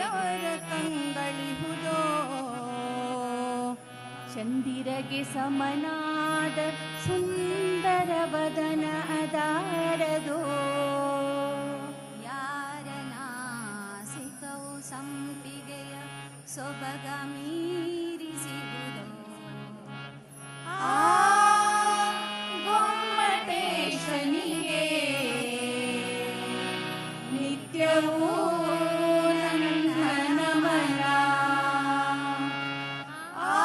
ಯಾರ ಕಂಗಳಿಹುದೋ ಚಂದಿರಗೆ ಸಮನಾದ ಸುಂದರ ವದನ ಅದಾರದೋ ಯಾರ ನಾಸಿಕವು ಸಂಪಿಗೆಯ ಸೊಬಗ ಮೀರಿಸಿಹುದೋ ಆ ಗೊಮ್ಮಟೇಶನಿಗೆ ನಿತ್ಯವೂ ನನ್ನ ನಮನ ಆ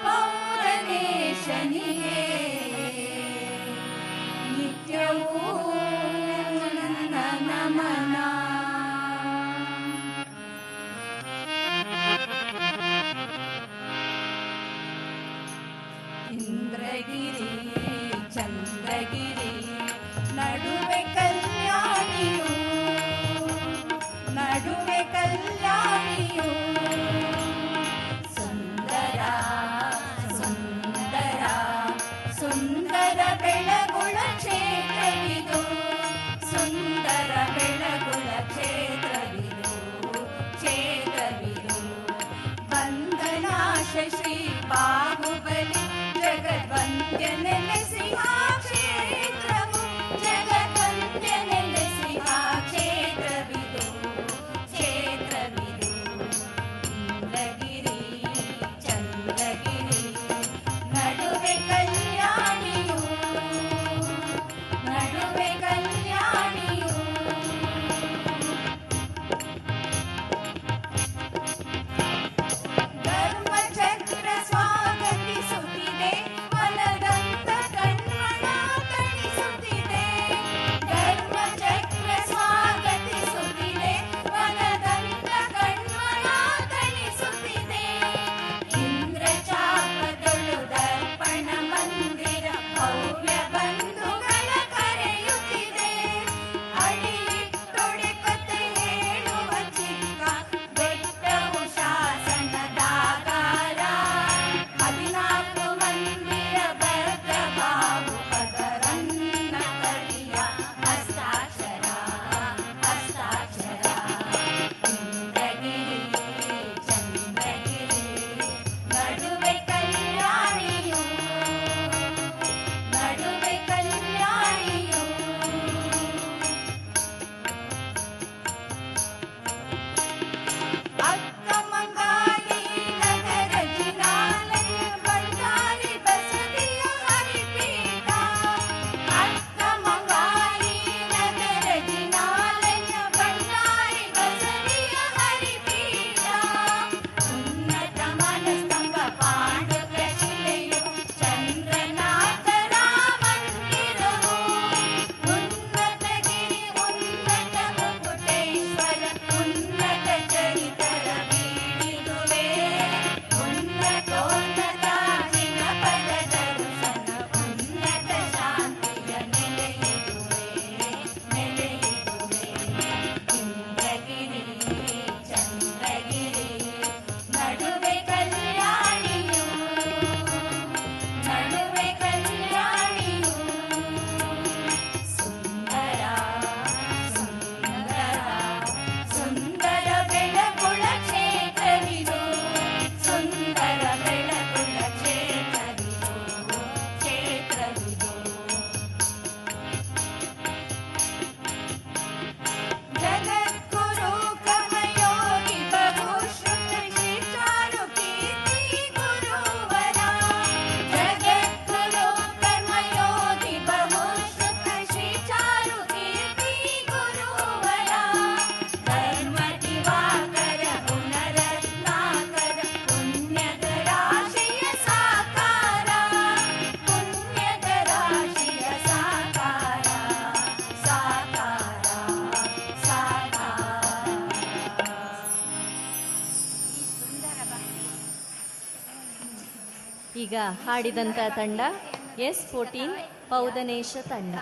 ಪೌರನೇಶನಿಗೆ ನಿತ್ಯವೂ ನನ್ನ ನಮನ ಇಂದ್ರಗಿರಿ ಚಂದ್ರಗಿರಿ ನಡುವೆ ಕಲ್ಯಾಣಿಯು ನಡುವೆ ಕಲ್ಯಾಣಿಯು ಸುಂದರ ಸುಂದರ ಸುಂದರ ಬೆಳಗುಳ ಕ್ಷೇತ್ರವಿದು ಸುಂದರ ಬೆಳಗುಳ ಕ್ಷೇತ್ರವಿದು ಕ್ಷೇತ್ರವಿದು ಬಂಧನಾಶ ಶ್ರೀ ಬಾಹುಬಲಿ ಜಗದ್ವಂದ್ಯ ನೆಲೆಸಿ ಆ ಕ್ಷೇತ್ರವು ಜಗದ್ವಂದ್ಯ ನೆಲೆಸಿ ಆ ಕ್ಷೇತ್ರವಿದು ಕ್ಷೇತ್ರವಿದು ಇಂದ್ರಗಿರಿ ಚಂದ್ರಗಿರಿ ನಡುವೆ ಕಲ್ಯಾಣಿಯು ನಡುವೆ ಕಲ್ಯಾಣಿಯು ಧರ್ಮಚಕ್ರ ಸ್ವಾಗತಿಸುತ್ತಿದೆ ವನದಂತ ಕಣ್ಮಣ ತಣಿಸುತ್ತಿದೆ ಧರ್ಮಚಕ್ರ ಸ್ವಾಗತಿಸುತ್ತಿದೆ ವನದಂತ ಕಣ್ಮಣ ತಣಿಸುತ್ತಿದೆ ಇಂದ್ರಚಾಪದೊಳು ದರ್ಪಣ ಮಂದಿರ ಭವ್ಯ ಬಂಧುಗಳ ಕರೆಯುತ್ತಿದೆ ಅಡಿಯಿಟ್ಟೊಡೆ ಕತೆ ಹೇಳುವ ಚಿಕ್ಕ ಬೆಟ್ಟವು ಶಾಸನದಾಗಾರ 14 ಮಂದಿರ ಭದ್ರ ಬಾಹುಪದರನ್ನ ಕರಿಯ ಹಸ್ತಾಕ್ಷರ ಹಸ್ತಾಕ್ಷರ ಇಂದ್ರಗಿರಿ ಚಂದ್ರಗಿರಿ ನಡುವೆ ಕಲ್ಯಾಣಿಯು ನಡುವೆ ಕಲ್ಯಾಣಿಯು ಅಕ್ಕಮಂಗಾಲಿ ನಗರ ಜಿನಾಲಯ ಬಳ್ಳಾರಿ ಬಸದಿಯ ಹರಿಪೀಠ ಅಕ್ಕಮಂಗಾಲಿ ನಗರ ಜಿನಾಲಯ ಬಳ್ಳಾರಿ ಬಸದಿಯ ಹರಿಪೀಠ ಉನ್ನತ ಮನಸ್ತಂಭ ಪಾಂಡುಕ ಶಿಲೆಯು ಚಂದ್ರನಾಥರ ಮಂದಿರವು ಉನ್ನತಗಿರಿ ಉನ್ನತ ಮುಕುಟೇಶ್ವರ ಉನ್ನತ ಚರಿತರ ಬೀಡಿದುವೆ ಉನ್ನತೋನ್ನತ ಜಿನಪದ ದರ್ಶನ ಉನ್ನತ ಶಾಂತಿಯ ನೆಲೆಯಿದುವೆ ನೆಲೆಯಿದುವೆ ಇಂದ್ರಗಿರಿ ಚಂದ್ರಗಿರಿ ನಡುವೆ ಕಲ್ಯಾಣಿಯು ನಡುವೆ ಕಲ್ಯಾಣಿಯು ಸುಂದರ ಸುಂದರ ಸುಂದರ ಬೆಳಗುಳ ಕ್ಷೇತ್ರವಿದು ಸುಂದರ ಬೆಳಗುಳ ಕ್ಷೇತ್ರವಿದು ಕ್ಷೇತ್ರವಿದು ಜಗದ್ಗುರು ಕರ್ಮಯೋಗಿ ಬಹುಶ್ರುತ ಶ್ರೀಚಾರು ಕೀರ್ತಿ ಗುರುವರ ಜಗದ್ಗುರು ಕರ್ಮಯೋಗಿ ಬಹುಶ್ರುತ ಶ್ರೀಚಾರು ಕೀರ್ತಿ ಗುರುವರ ಧರ್ಮ ದಿವಾಕರ ಗುಣರತ್ನಾಕರ ಪುಣ್ಯದ ರಾಶಿಯ ಸಾಕಾರ ಪುಣ್ಯದ ರಾಶಿಯ ಸಾಕಾರ ಸಾಕಾರ ಸಾಕಾರ ಈ ಸುಂದರ ಈಗ ಹಾಡಿದಂಥ ತಂಡ S14 ಪೌದನೇಶ ತಂಡ.